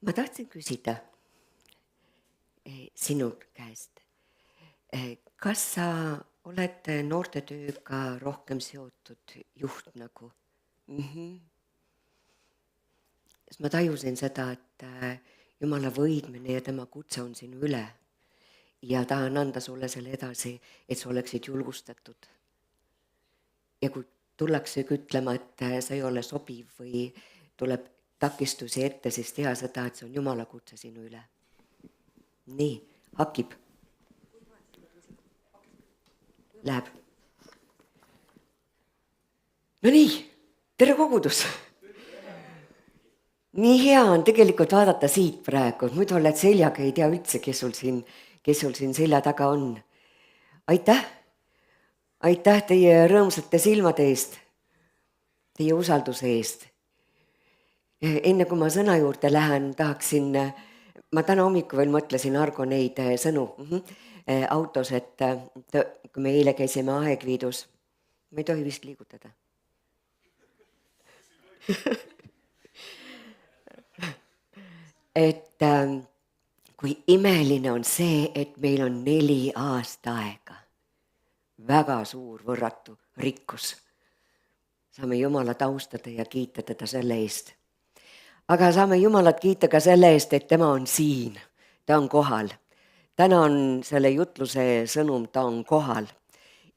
Ma tahtsin küsida sinu käest, kas sa oled noortetööga rohkem seotud juht nagu? Sest ma tajusin seda, et Jumala võidmine ja tema kutse on sinu üle ja tahan anda sulle selle edasi, et sa oleksid julgustatud. Ja kui tullakse ütlema, et sa ei ole sobiv või tuleb takistusi ette, siis teha seda, et see on Jumala kutse sinu üle. Nii, hakib. Läheb. No nii, tere kogudus. Nii hea on tegelikult vaadata siit praegu, muidu oled seljaga, ei tea üldse, kes sul siin selja taga on. Aitäh teie rõõmsate silmade eest, teie usalduse eest. Enne kui ma sõna juurde lähen, tahaksin, ma täna hommiku veel mõtlesin Argo neid sõnu autos, et kui me eile käisime Aegviidus, ma ei tohi vist liigutada. Et kui imeline on see, et meil on 4 aastaaega. Väga suur võrratu rikkus. Saame Jumalat austada ja kiita teda selle eest. Aga saame Jumalat kiita ka selle eest, et tema on siin, ta on kohal. Täna on selle jutluse sõnum, ta on kohal.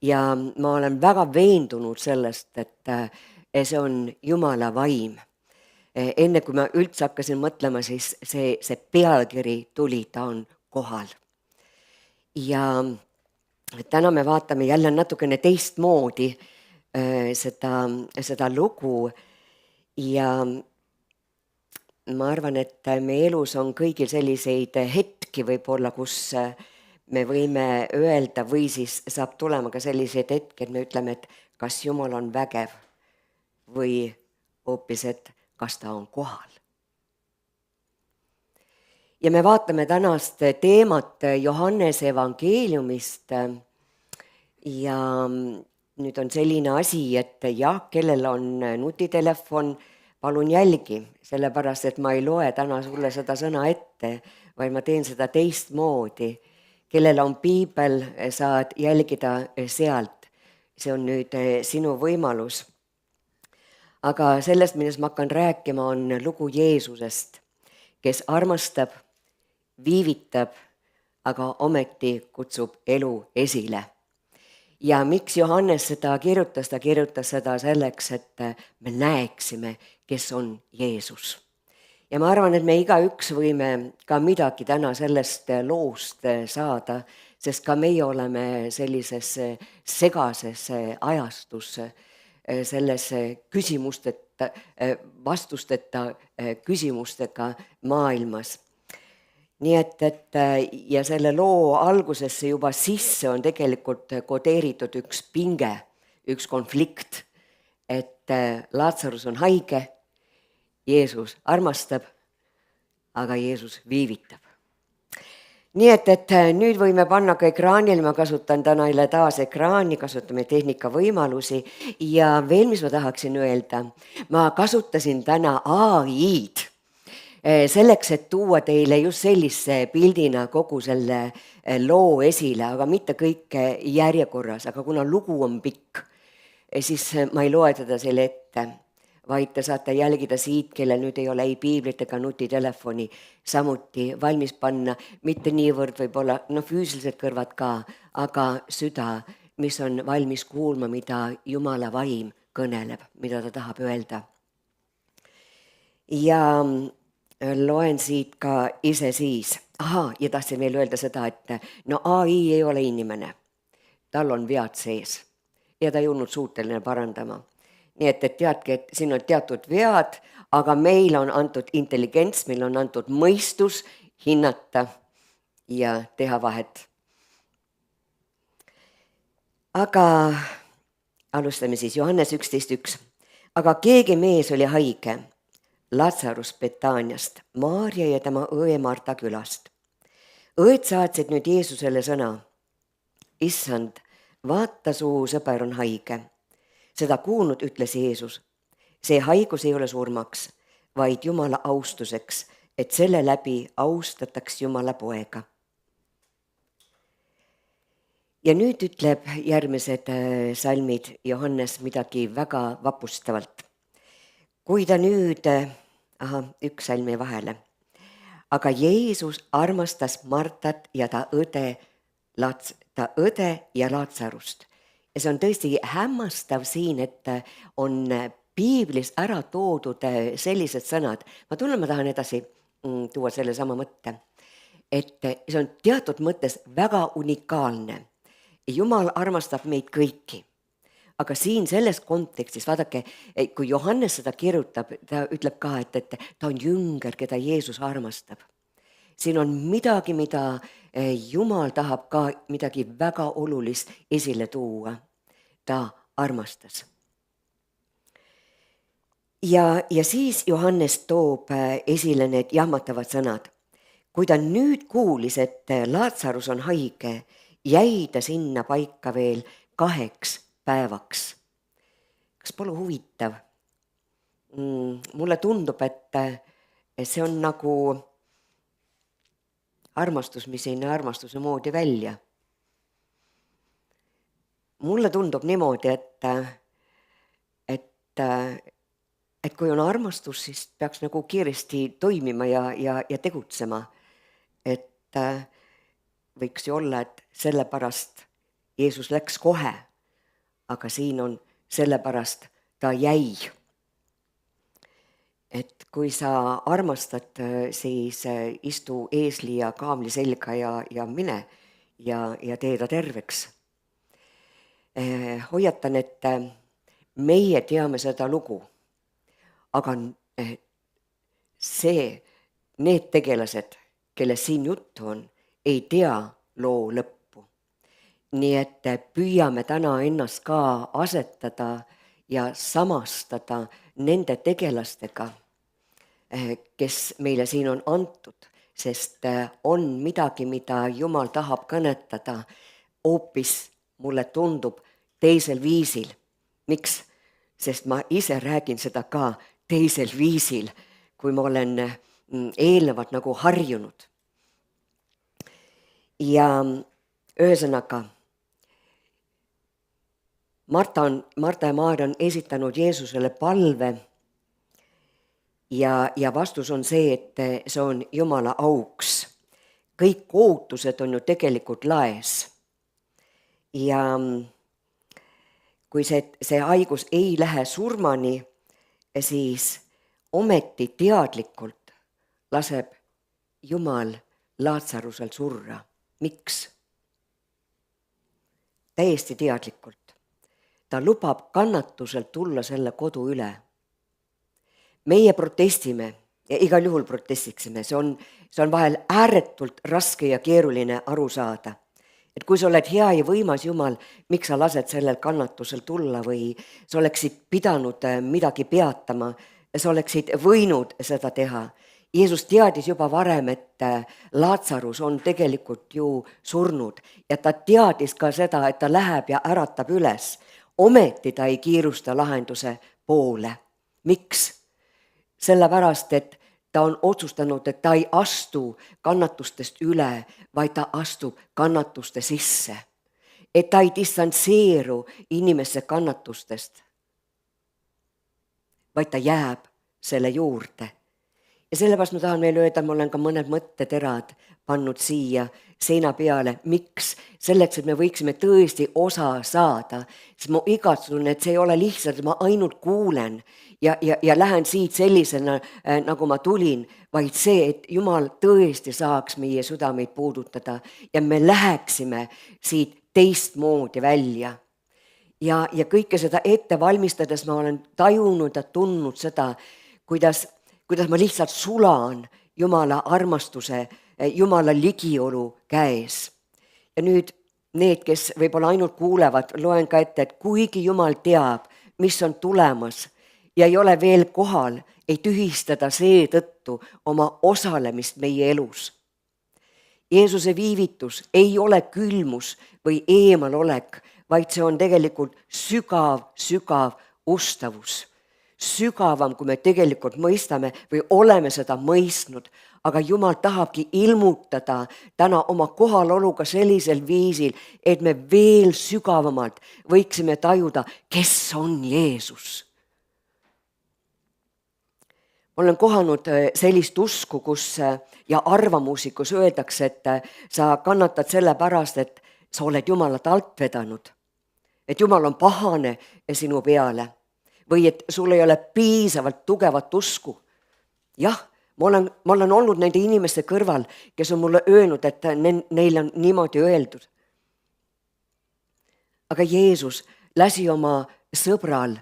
Ja ma olen väga veendunud sellest, et see on Jumala vaim. Enne kui ma üldse hakkasin mõtlema, siis see pealkiri tuli, ta on kohal. Ja täna me vaatame jälle natukene teistmoodi seda lugu ja ma arvan, et meie elus on kõigil selliseid hetki võib-olla, kus me võime öelda või siis saab tulema ka selliseid hetki, et me ütleme, et kas Jumal on vägev või hoopis, et kas ta on kohal. Ja me vaatame tänast teemat Johannese evangeeliumist ja nüüd on selline asi, et jah, kellel on nutitelefon, palun jälgi, sellepärast, et ma ei loe täna sulle seda sõna ette, vaid ma teen seda teistmoodi. Kellel on piibel, saad jälgida sealt, see on nüüd sinu võimalus. Aga sellest, millest ma hakkan rääkima, on lugu Jeesusest, kes armastab, viivitab, aga ometi kutsub elu esile. Ja miks Johannes seda kirjutas? Ta kirjutas seda selleks, et me näeksime, kes on Jeesus. Ja ma arvan, et me igaüks võime ka midagi täna sellest loost saada, sest ka meie oleme sellises segases ajastus, selles küsimusteta, vastusteta küsimustega maailmas. Nii et ja selle loo algusesse juba sisse on tegelikult kodeeritud üks pinge, üks konflikt, et Laatsarus on haige, Jeesus armastab, aga Jeesus viivitab. Nii et nüüd võime panna ka ekraanile, ma kasutan täna taas ekraani, kasutame tehnika võimalusi ja veel, mis ma tahaksin öelda, ma kasutasin täna AI-d selleks, et tuua teile just sellise pildina kogu selle loo esile, aga mitte kõik järjekorras, aga kuna lugu on pikk, siis ma ei loe teda selle ette, vaid te saate jälgida siit, kellel nüüd ei ole ei piiblit ega nutitelefoni, samuti valmis panna, mitte niivõrd võib-olla, füüsiliselt kõrvad ka, aga süda, mis on valmis kuulma, mida Jumala vaim kõneleb, mida ta tahab öelda. Ja loen siit ka ise siis. Ja tahtsin veel öelda seda, et AI ei ole inimene, tal on vead sees ja ta ei olnud suuteline parandama. Nii et teadki, et siin on teatud vead, aga meil on antud intelligents, meil on antud mõistus hinnata ja teha vahet. Aga alustame siis Johannes 11.1. Aga keegi mees oli haige, Laatsarus Betaaniast, Maarja ja tema õe Marta külast. Õed saatsid nüüd Jeesusele sõna. Issand, vaata, su sõber on haige. Seda kuulnud ütles Jeesus, see haigus ei ole surmaks, vaid Jumala austuseks, et selle läbi austataks Jumala poega. Ja nüüd ütleb järgmised salmid Johannes midagi väga vapustavalt. Kui ta nüüd, üks salm jäi vahele, aga Jeesus armastas Martat ja ta õde ja Laatsarust. Ja see on tõesti hämmastav siin, et on piiblis ära toodud sellised sõnad. Ma tahan edasi tuua selle sama mõtte, et see on teatud mõttes väga unikaalne. Jumal armastab meid kõiki. Aga siin selles kontekstis, vaadake, kui Johannes seda kirjutab, ta ütleb ka, et ta on jünger, keda Jeesus armastab. Siin on midagi, mida Jumal tahab ka midagi väga olulist esile tuua. Ta armastas. Ja siis Johannes toob esile need jahmatavad sõnad. Kui ta nüüd kuulis, et Laatsarus on haige, jäi ta sinna paika veel 2 päevaks. Kas pole huvitav? Mulle tundub, et see on nagu armastus, mis ei näe armastuse moodi välja. Mulle tundub niimoodi, et kui on armastus, siis peaks nagu kiiresti toimima ja tegutsema. Et võiks ju olla, et sellepärast Jeesus läks kohe, aga siin on sellepärast ta jäi. Et kui sa armastad, siis istu eesli ja kaamli selga ja mine ja tee ta terveks. Hoiatan, et meie teame seda lugu, aga need tegelased, kelle siin juttu on, ei tea loo lõppu. Nii et püüame täna ennast ka asetada ja samastada nende tegelastega, kes meile siin on antud, sest on midagi, mida Jumal tahab kõnetada, hoopis mulle tundub teisel viisil. Miks? Sest ma ise räägin seda ka teisel viisil, kui ma olen eelnevalt nagu harjunud. Ja ühesõnaga, Marta ja Maarja on esitanud Jeesusele palve ja vastus on see, et see on Jumala auks. Kõik ootused on ju tegelikult laes. Ja kui see haigus ei lähe surmani, siis ometi teadlikult laseb Jumal Laatsarusel surra. Miks? Täiesti teadlikult. Ta lubab kannatuselt tulla selle kodu üle. Meie protestime ja igal juhul protestiksime. See on vahel ääretult raske ja keeruline aru saada. Et kui sa oled hea ja võimas Jumal, miks sa lased sellel kannatusel tulla või sa oleksid pidanud midagi peatama, sa oleksid võinud seda teha. Jeesus teadis juba varem, et Laatsarus on tegelikult ju surnud ja ta teadis ka seda, et ta läheb ja äratab üles. Ometi ta ei kiirusta lahenduse poole. Miks? Sellepärast, et ta on otsustanud, et ta ei astu kannatustest üle, vaid ta astub kannatuste sisse. Et ta ei distantseeru inimese kannatustest, vaid ta jääb selle juurde. Ja sellepärast ma tahan veel öelda, ma olen ka mõned mõtteterad pannud siia seina peale. Miks? Selleks, et me võiksime tõesti osa saada. Sest ma igatsun, et see ei ole lihtsalt, ma ainult kuulen ja lähen siit sellisena, nagu ma tulin, vaid see, et Jumal tõesti saaks meie südameid puudutada ja me läheksime siit teistmoodi välja. Ja kõike seda ette valmistades ma olen tajunud ja tundnud seda, kuidas ma lihtsalt sulan Jumala armastuse, Jumala ligiolu käes. Ja nüüd need, kes võib-olla ainult kuulevad, loen ka ette, et kuigi Jumal teab, mis on tulemas ja ei ole veel kohal, ei tühistada seetõttu oma osalemist meie elus. Jeesuse viivitus ei ole külmus või eemalolek, vaid see on tegelikult sügav ustavus. Sügavam, kui me tegelikult mõistame või oleme seda mõistnud, aga Jumal tahabki ilmutada täna oma kohaloluga sellisel viisil, et me veel sügavamalt võiksime tajuda, kes on Jeesus. Ma olen kohanud sellist usku, ja arvamusi, kus öeldakse, et sa kannatad selle pärast, et sa oled Jumalat alt vedanud. Et Jumal on pahane sinu peale või et sul ei ole piisavalt tugevat usku. Jah, ma olen olnud nende inimeste kõrval, kes on mulle öelnud, et neil on niimoodi öeldud. Aga Jeesus lasi oma sõbral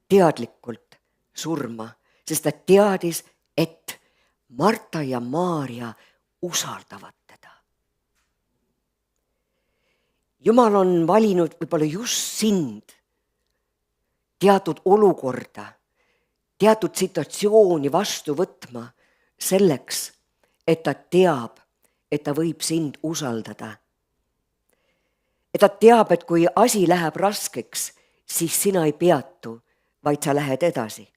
teadlikult surma, sest ta teadis, et Marta ja Maarja usaldavad teda. Jumal on valinud võib-olla just sind teatud olukorda, teatud situatsiooni vastu võtma selleks, et ta teab, et ta võib sind usaldada. Et ta teab, et kui asi läheb raskeks, siis sina ei peatu, vaid sa lähed edasi.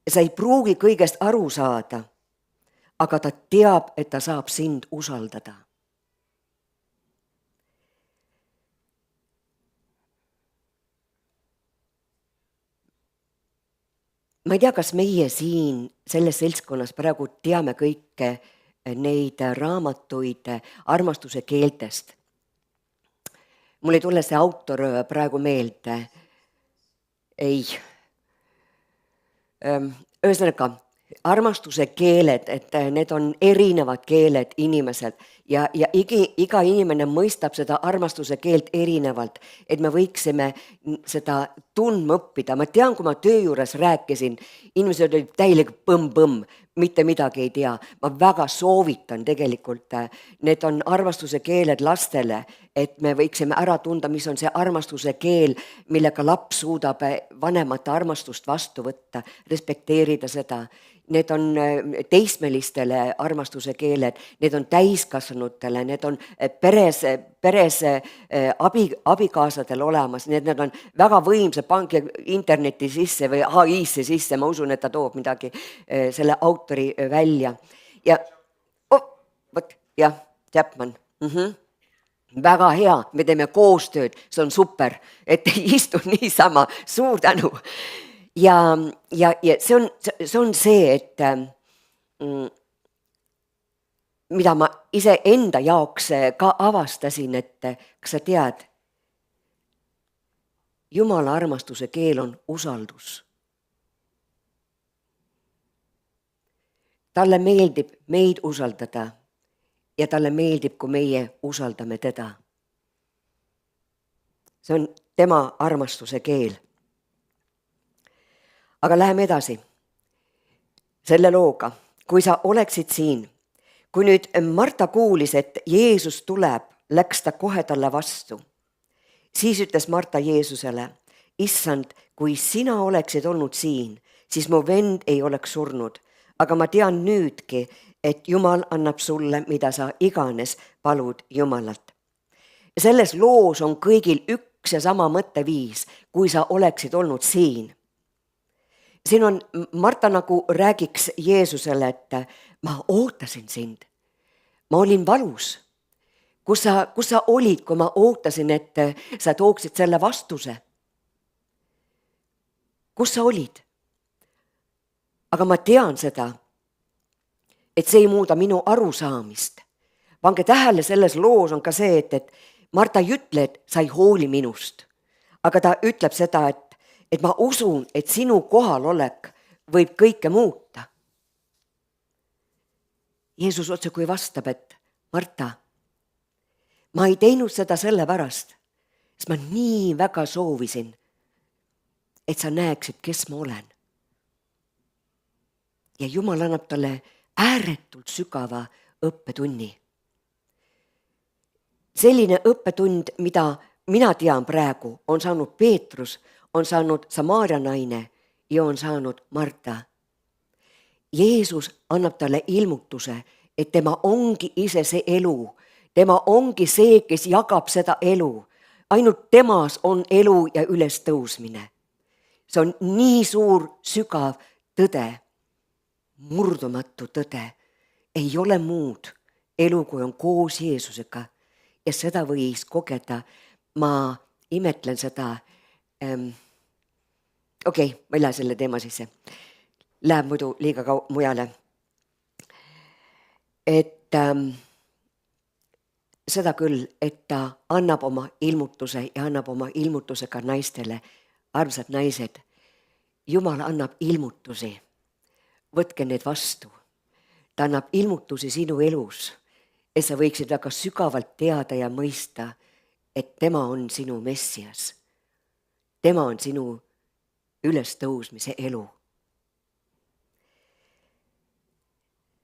Sa ei pruugi kõigest aru saada, aga ta teab, et ta saab sind usaldada. Ma ei tea, kas meie siin selles seltskonnas praegu teame kõike neid raamatuid armastuse keeltest. Mul ei tule see autor praegu meelde. Ei. Ühesõnaga, armastuse keeled, et need on erinevad keeled inimesed ja iga inimene mõistab seda armastuse keelt erinevalt, et me võiksime seda tundma õppida. Ma tean, kui ma töö juures rääkisin, inimesed olid täielik põmm-põmm, mitte midagi ei tea. Ma väga soovitan tegelikult, need on armastuse keeled lastele, et me võiksime ära tunda, mis on see armastuse keel, millega laps suudab vanemate armastust vastu võtta, respekteerida seda. Need on teismelistele armastuse keeled, need on täiskasvanutele, need on peres abikaasadel olemas, need on väga võimsad, pange interneti sisse või AI-sse sisse, ma usun, et ta toob midagi selle autori välja. Ja Chapman. Väga hea, me teeme koostööd, see on super, et ei istu niisama, suur tänu. Ja see on see, et mida ma ise enda jaoks ka avastasin, et kas sa tead, Jumala armastuse keel on usaldus. Talle meeldib meid usaldada ja talle meeldib, kui meie usaldame teda. See on tema armastuse keel. Aga läheme edasi selle looga. Kui sa oleksid siin, kui nüüd Marta kuulis, et Jeesus tuleb, läks ta kohe talle vastu. Siis ütles Marta Jeesusele, issand, kui sina oleksid olnud siin, siis mu vend ei oleks surnud. Aga ma tean nüüdki, et Jumal annab sulle, mida sa iganes palud Jumalalt. Selles loos on kõigil üks ja sama mõtteviis, kui sa oleksid olnud siin. Siin on Marta nagu räägiks Jeesusele, et ma ootasin sind. Ma olin valus. Kus sa olid, kui ma ootasin, et sa tooksid selle vastuse? Kus sa olid? Aga ma tean seda, et see ei muuda minu arusaamist. Pange tähele, selles loos on ka see, et Marta ei ütle, et sa ei hooli minust. Aga ta ütleb seda, et ma usun, et sinu kohalolek võib kõike muuta. Jeesus otse kui vastab, et Marta, ma ei teinud seda selle pärast, sest ma nii väga soovisin, et sa näeksid, kes ma olen. Ja Jumal annab talle ääretult sügava õppetunni. Selline õppetund, mida mina tean praegu, on saanud Peetrus, on saanud Samaaria naine ja on saanud Marta. Jeesus annab talle ilmutuse, et tema ongi ise see elu. Tema ongi see, kes jagab seda elu. Ainult temas on elu ja ülestõusmine. See on nii suur, sügav tõde. murdumatu tõde. Ei ole muud elu, kui on koos Jeesusega ja seda võis kogeda. Ma imetlen seda. Okei, ma ei lähe selle teema sisse. Läheb muidu liiga mujale. Et seda küll, et ta annab oma ilmutuse ja annab oma ilmutuse ka naistele. Armsad naised, Jumal annab ilmutusi. Võtke need vastu. Ta annab ilmutusi sinu elus, et sa võiksid väga sügavalt teada ja mõista, et tema on sinu Messias. Tema on sinu ülestõusmise elu.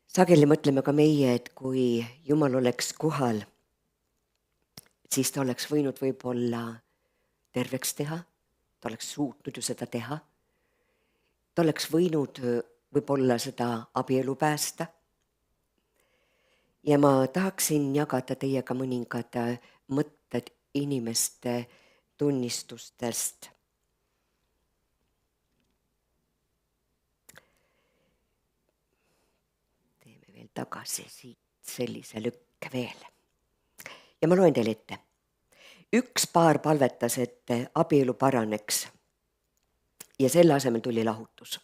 Sageli mõtleme ka meie, et kui Jumal oleks kohal, siis ta oleks võinud võib-olla terveks teha. Ta oleks suutnud ju seda teha. Ta oleks võinud võib-olla seda abielu päästa. Ja ma tahaksin jagada teiega mõningad mõtted inimeste tunnistustest. Teeme veel tagasi siit sellise lükke veel. Ja ma loen teile ette. Üks paar palvetas, et abielu paraneks ja selle asemel tuli lahutus.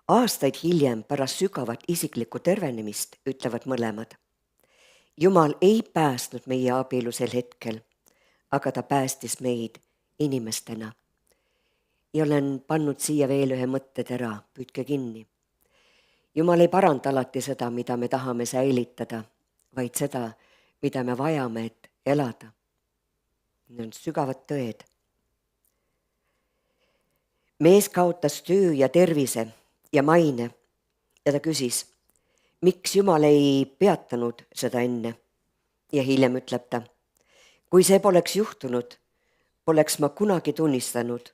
Aastaid hiljem pärast sügavat isiklikku tervenemist ütlevad mõlemad. Jumal ei päästnud meie abielu sel hetkel, aga ta päästis meid inimestena. Ja olen pannud siia veel ühe mõttetera, püüdke kinni. Jumal ei paranda alati seda, mida me tahame säilitada, vaid seda, mida me vajame, et elada. Need on sügavad tõed. Mees kaotas töö ja tervise ja maine ja ta küsis, miks Jumal ei peatanud seda enne. Ja hiljem ütleb ta, kui see poleks juhtunud, poleks ma kunagi tunnistanud,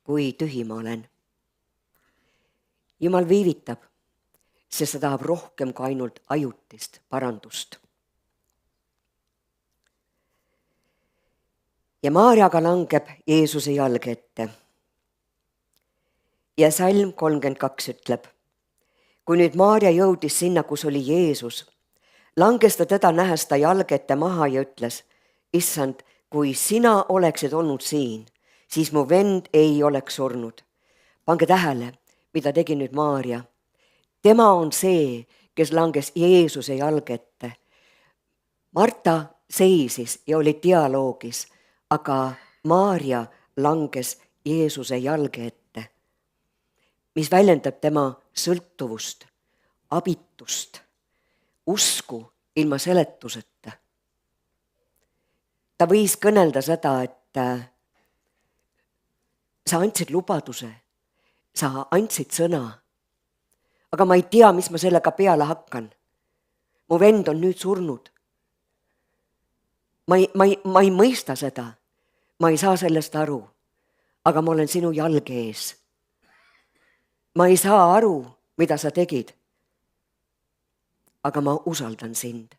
kui tühi ma olen. Jumal viivitab, sest ta tahab rohkem kui ainult ajutist parandust. Ja Maarjaga langeb Jeesuse jalge ette. Ja salm 32 ütleb, kui nüüd Maarja jõudis sinna, kus oli Jeesus, langes ta teda nähes ta jalge ette maha ja ütles, issand, kui sina oleksid olnud siin, siis mu vend ei oleks surnud. Pange tähele, mida tegi nüüd Maarja. Tema on see, kes langes Jeesuse jalge ette. Marta seisis ja oli dialoogis, aga Maarja langes Jeesuse jalge ette, mis väljendab tema sõltuvust, abitust, usku ilma seletuseta. Ta võis kõnelda seda, et sa andsid lubaduse, sa andsid sõna, aga ma ei tea, mis ma sellega peale hakkan. Mu vend on nüüd surnud. Ma ei mõista seda. Ma ei saa sellest aru, aga ma olen sinu jalge ees. Ma ei saa aru, mida sa tegid, aga ma usaldan sind.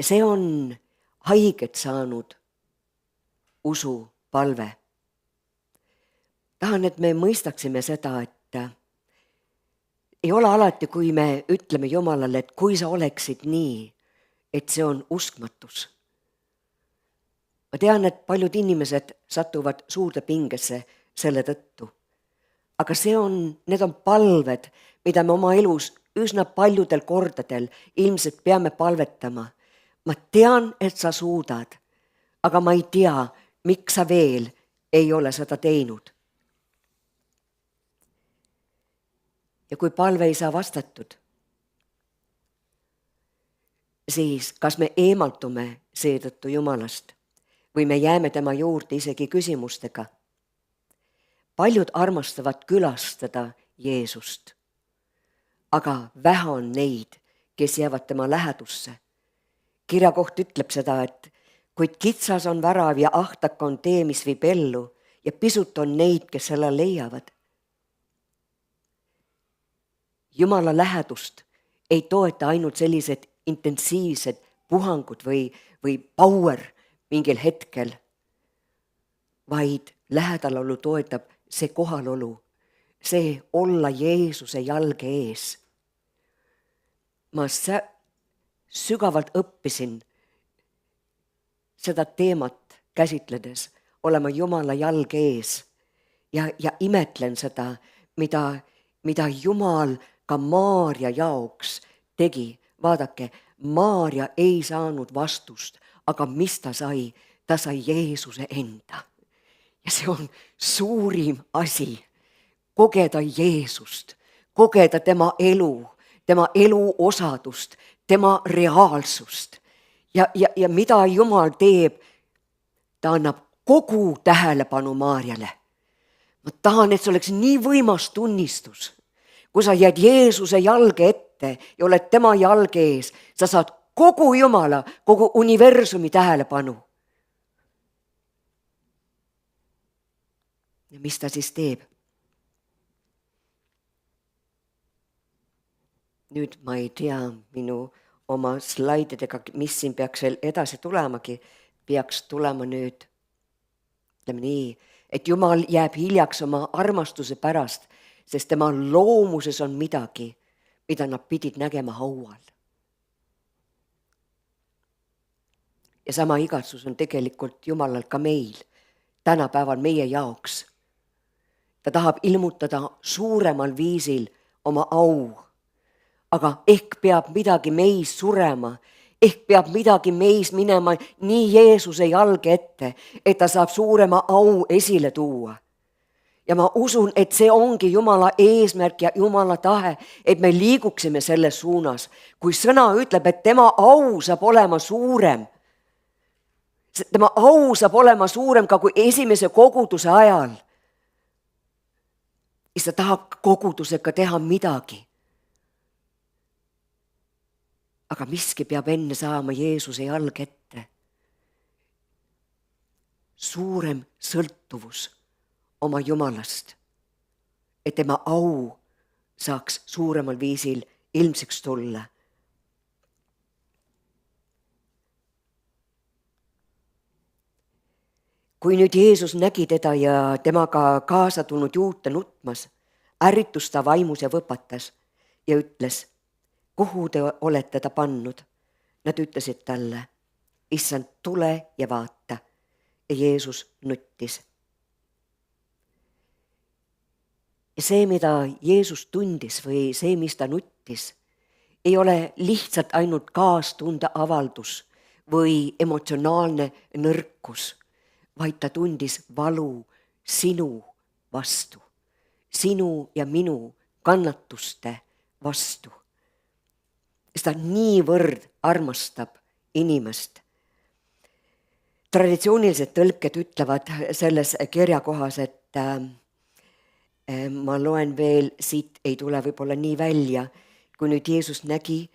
See on haiget saanud usupalve. Tahan, et me mõistaksime seda, et ei ole alati, kui me ütleme Jumalale, et kui sa oleksid nii, et see on uskmatus. Ma tean, et paljud inimesed satuvad suurde pingesse selle tõttu. Aga need on palved, mida me oma elus üsna paljudel kordadel ilmselt peame palvetama. Ma tean, et sa suudad, aga ma ei tea, miks sa veel ei ole seda teinud. Ja kui palve ei saa vastatud, siis kas me eemaltume seetõttu Jumalast või me jääme tema juurde isegi küsimustega. Paljud armastavad külastada Jeesust, aga vähe on neid, kes jäävad tema lähedusse. Kirjakoht ütleb seda, et kuid kitsas on värav ja ahtak on tee, mis viib ellu ja pisut on neid, kes selle leiavad. Jumala lähedust ei toeta ainult sellised intensiivsed puhangud või power mingil hetkel, vaid lähedalolu toetab see kohalolu, see olla Jeesuse jalge ees. Ma sügavalt õppisin seda teemat käsitledes olema Jumala jalge ees ja imetlen seda, mida Jumal ka Maarja jaoks tegi. Vaadake, Maarja ei saanud vastust, aga mis ta sai? Ta sai Jeesuse enda. Ja see on suurim asi, kogeda Jeesust, kogeda tema elu osadust, tema reaalsust. Ja mida Jumal teeb? Ta annab kogu tähelepanu Maarjale. Ma tahan, et see oleks nii võimas tunnistus. Kui sa jääd Jeesuse jalge ette ja oled tema jalge ees, sa saad kogu Jumala, kogu universumi tähelepanu. Ja mis ta siis teeb? Nüüd ma ei tea minu oma slaididega, mis siin peaks veel edasi tulemagi, peaks tulema nüüd, ütleme nii, et Jumal jääb hiljaks oma armastuse pärast, sest tema loomuses on midagi, mida nad pidid nägema haual. Ja sama igatsus on tegelikult Jumalal ka meil, tänapäeval meie jaoks. Ta tahab ilmutada suuremal viisil oma au, aga ehk peab midagi meis surema, ehk peab midagi meis minema nii Jeesuse jalge ette, et ta saab suurema au esile tuua. Ja ma usun, et see ongi Jumala eesmärk ja Jumala tahe, et me liiguksime selles suunas. Kui sõna ütleb, et tema au saab olema suurem, tema au saab olema suurem ka kui esimese koguduse ajal, siis ta tahab kogudusega teha midagi. Aga miski peab enne saama Jeesuse jalg ette. Suurem sõltuvus oma Jumalast, et tema au saaks suuremal viisil ilmseks tulla. Kui nüüd Jeesus nägi teda ja temaga kaasa tulnud juute nutmas, ärritus ta vaimus ja võpatas ja ütles, kuhu te olete ta pannud? Nad ütlesid talle, issand, tule ja vaata. Ja Jeesus nuttis. Ja see, mida Jeesus tundis või see, mis ta nuttis, ei ole lihtsalt ainult kaastunde avaldus või emotsionaalne nõrkus, vaid ta tundis valu sinu vastu, sinu ja minu kannatuste vastu. Ta niivõrd armastab inimest. Traditsioonilised tõlked ütlevad selles kirjakohas, et ma loen veel, siit ei tule võib-olla nii välja, kui nüüd Jeesus nägi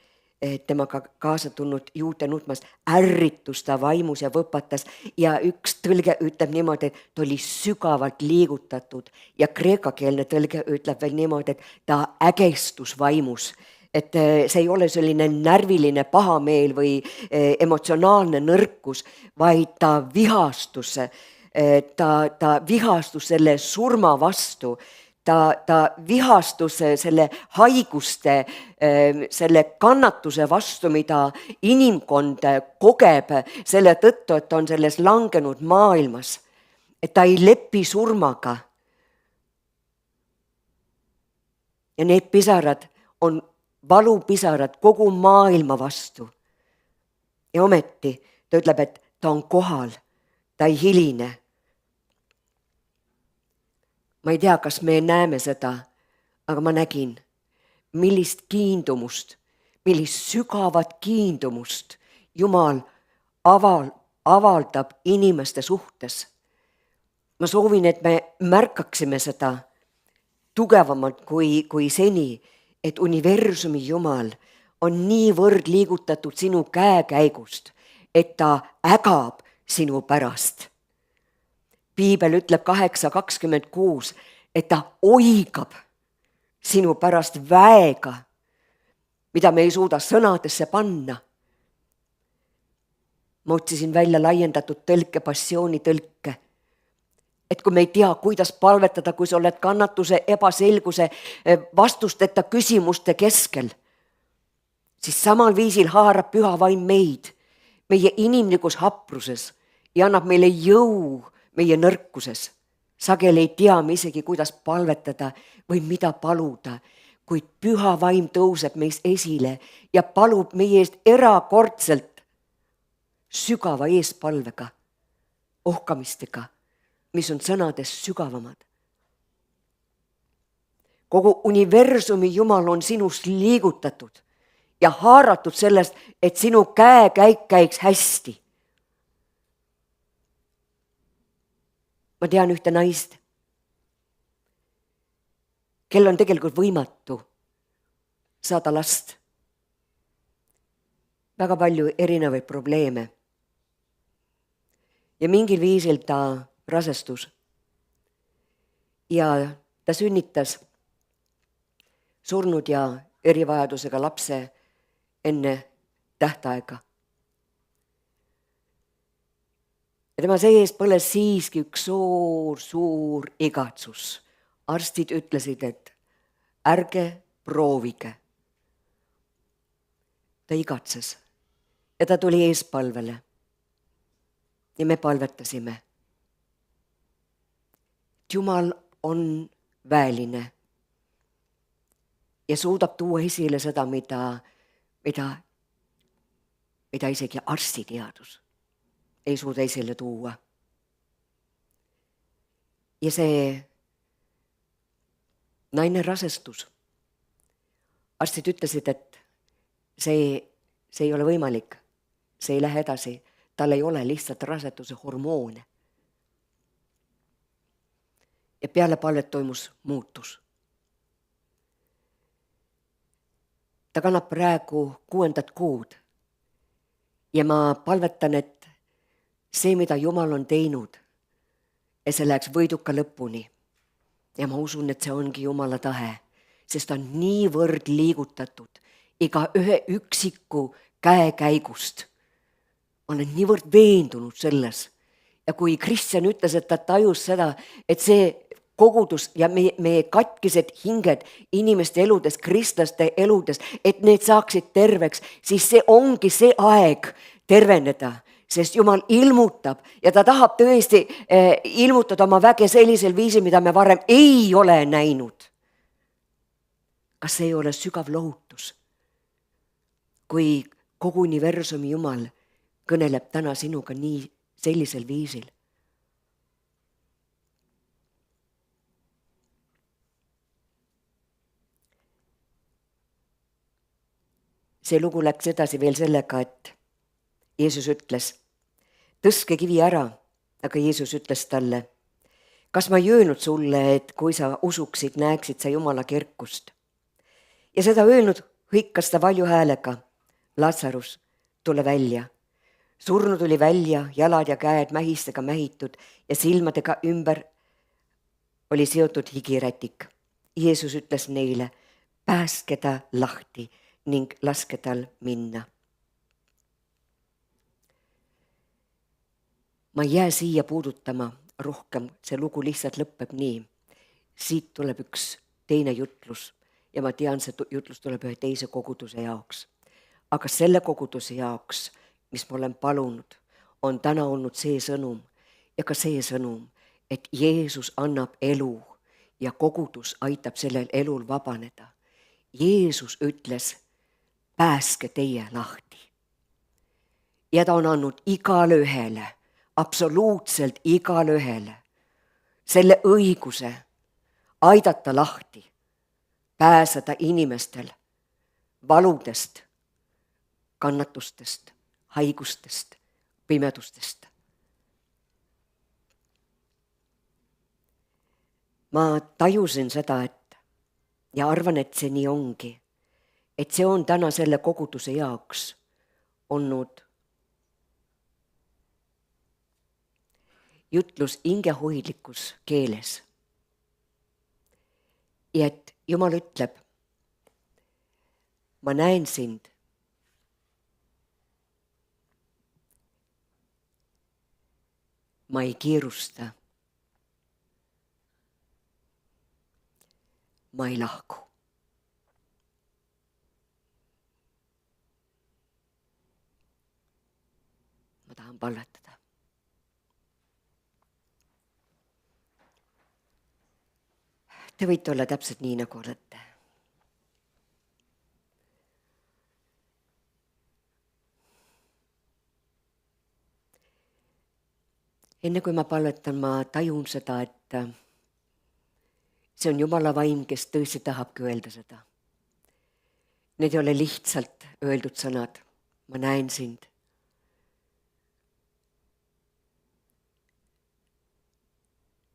temaga kaasa tulnud juute nutmas, ärritus ta vaimus ja võpatas ja üks tõlge ütleb niimoodi, et ta oli sügavalt liigutatud ja kreekakeelne tõlge ütleb veel niimoodi, et ta ägestus vaimus. Et see ei ole selline närviline pahameel või emotsionaalne nõrkus, vaid ta vihastus selle surma vastu, ta vihastus selle haiguste, selle kannatuse vastu, mida inimkond kogeb selle tõttu, et on selles langenud maailmas, et ta ei lepi surmaga. Ja need pisarad on valupisarad kogu maailma vastu. Ja ometi ta ütleb, et ta on kohal, ta ei hiline. Ma ei tea, kas me näeme seda, aga ma nägin, millist kiindumust, millist sügavat kiindumust Jumal avaldab inimeste suhtes. Ma soovin, et me märkaksime seda tugevamalt kui seni, et universumi Jumal on niivõrd liigutatud sinu käekäigust, et ta ägab sinu pärast. Piibel ütleb 8:26, et ta oigab sinu pärast väega, mida me ei suuda sõnadesse panna. Ma otsisin välja laiendatud tõlke, passiooni tõlke, et kui me ei tea, kuidas palvetada, kui sa oled kannatuse, ebaselguse, vastusteta küsimuste keskel, siis samal viisil haarab Püha Vaim meid, meie inimlikus hapruses ja annab meile jõu meie nõrkuses. Sageli ei tea me isegi, kuidas palvetada või mida paluda, kuid Püha Vaim tõuseb meist esile ja palub meie eest erakordselt sügava eespalvega, ohkamistega, mis on sõnadest sügavamad. Kogu universumi Jumal on sinust liigutatud ja haaratud sellest, et sinu käekäik käiks hästi. Ma tean ühte naist, kel on tegelikult võimatu saada last. Väga palju erinevaid probleeme. Ja mingil viisil ta rasestus. Ja ta sünnitas surnud ja erivajadusega lapse enne tähtaega. Ja tema sees põles siiski üks suur igatsus. Arstid ütlesid, et ärge proovige. Ta igatses ja ta tuli eespalvele. Ja me palvetasime. Jumal on väeline ja suudab tuua esile seda, mida isegi arstiteadus ei suuda esile tuua. Ja see naine rasestus. Arstid ütlesid, et see ei ole võimalik, see ei lähe edasi, tal ei ole lihtsalt raseduse hormoone. Ja peale palvet toimus muutus. Ta kannab praegu 6. kuud ja ma palvetan, et see, mida Jumal on teinud, ja see läheks võiduka lõpuni. Ja ma usun, et see ongi Jumala tahe, sest ta on niivõrd liigutatud iga ühe üksiku käekäigust. Olen niivõrd veendunud selles. Ja kui Kristjan ütles, et ta tajus seda, et see kogudus ja meie katkised hinged inimeste eludes, kristlaste eludes, et need saaksid terveks, siis see ongi see aeg terveneda. Sest Jumal ilmutab ja ta tahab tõesti ilmutada oma väge sellisel viisil, mida me varem ei ole näinud. Kas see ei ole sügav lohutus, kui kogu universumi Jumal kõneleb täna sinuga nii sellisel viisil? See lugu läks edasi veel sellega, et Jeesus ütles, tõstke kivi ära, aga Jeesus ütles talle, kas ma ei öelnud sulle, et kui sa usuksid, näeksid sa Jumala kerkust? Ja seda öelnud hõikas ta valju häälega, Lazarus, tule välja. Surnu tuli välja, jalad ja käed mähistega mähitud ja silmadega ümber oli seotud higirätik. Jeesus ütles neile, pääske ta lahti ning laske tal minna. Ma ei jää siia puudutama rohkem, see lugu lihtsalt lõpeb nii. Siit tuleb üks teine jutlus ja ma tean, see jutlus tuleb ühe teise koguduse jaoks. Aga selle koguduse jaoks, mis ma olen palunud, on täna olnud see sõnum ja ka see sõnum, et Jeesus annab elu ja kogudus aitab sellel elul vabaneda. Jeesus ütles, pääske teie lahti. Ja ta on andnud igale ühele, absoluutselt igale ühele selle õiguse aidata lahti, pääseda inimestel valudest, kannatustest, haigustest, pimedustest. Ma tajusin seda, ja arvan, et see nii ongi, et see on täna selle koguduse jaoks olnud jutlus hingehoidlikus keeles. Ja et Jumal ütleb, ma näen sind. Ma ei kiirusta. ma ei lahku. Ma tahan palvetada. Te võite olla täpselt nii, nagu olete. Enne kui ma palvetan, ma tajun seda, et see on Jumala vaim, kes tõesti tahabki öelda seda. Need ei ole lihtsalt öeldud sõnad. Ma näen sind.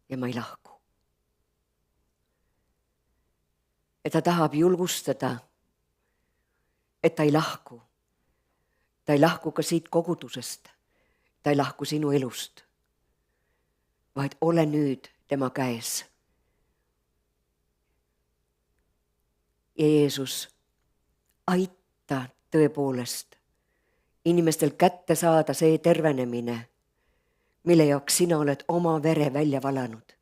Ja ma ei lahku. Ja ta tahab julgustada, et ta ei lahku. Ta ei lahku ka siit kogudusest. Ta ei lahku sinu elust. Vaid ole nüüd tema käes. Ja Jeesus, aita tõepoolest inimestel kätte saada see tervenemine, mille jaoks sina oled oma vere välja valanud.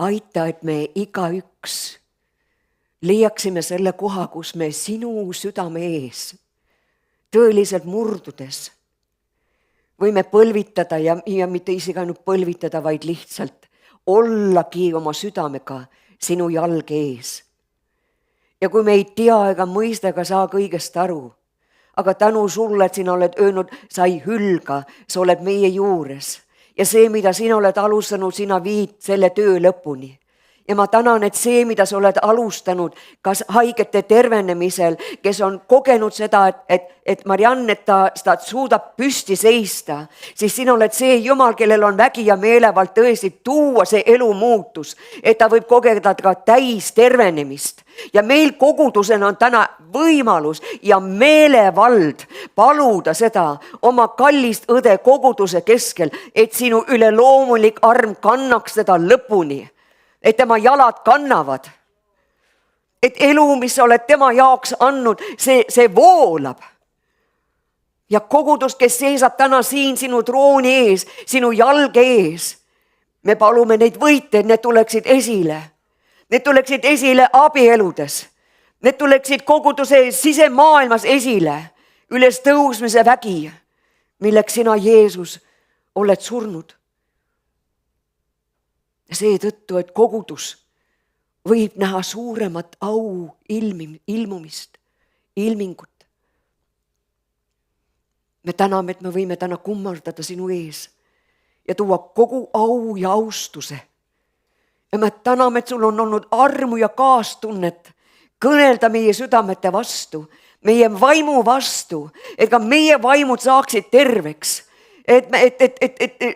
Aita, et me igaüks leiaksime selle koha, kus me sinu südame ees tõeliselt murdudes võime põlvitada ja mitte isegi ainult põlvitada, vaid lihtsalt ollagi oma südamega sinu jalg ees. Ja kui me ei tea ega mõista ega saa kõigest aru, aga tänu sulle, et sina oled öelnud, sa ei hülga, sa oled meie juures. Ja see, mida sina oled alustanud, sina viid selle töö lõpuni. Ja ma tänan, et see, mida sa oled alustanud, kas haigete tervenemisel, kes on kogenud seda, et Marianne, et ta suudab püsti seista, siis sina oled see Jumal, kellel on vägi ja meelevald tõesti tuua see elu muutus, et ta võib kogeda ka täis tervenemist. Ja meil kogudusena on täna võimalus ja meelevald paluda seda oma kallist õde koguduse keskel, et sinu üleloomulik arm kannaks seda lõpuni. Et tema jalad kannavad, et elu, mis sa oled tema jaoks andnud, see voolab. Ja kogudus, kes seisab täna siin sinu trooni ees, sinu jalge ees, me palume neid võite, et need tuleksid esile. Need tuleksid esile abieludes. Need tuleksid koguduse sisemaailmas esile, üles tõusmise vägi, milleks sina, Jeesus, oled surnud. Seetõttu, et kogudus võib näha suuremat au ilmumist, ilmingut. Me täname, et me võime täna kummardada sinu ees ja tuua kogu au ja austuse. Ja me täname, et sul on olnud armu ja kaastunnet kõnelda meie südamete vastu, meie vaimu vastu, et ka meie vaimud saaksid terveks. Et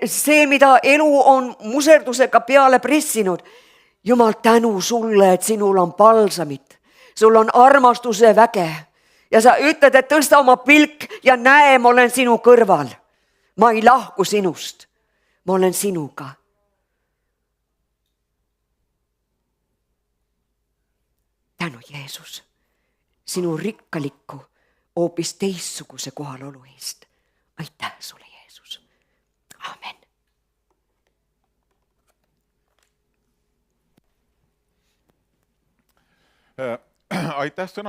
see, mida elu on muserdusega peale pressinud, Jumal, tänu sulle, et sinul on palsamit, sul on armastuse väge ja sa ütled, et tõsta oma pilk ja näe, ma olen sinu kõrval. Ma ei lahku sinust, ma olen sinuga. Tänu, Jeesus, sinu rikkaliku, hoopis teistsuguse kohalolu eest. Aitäh sulle. Amen. Aitäh sõna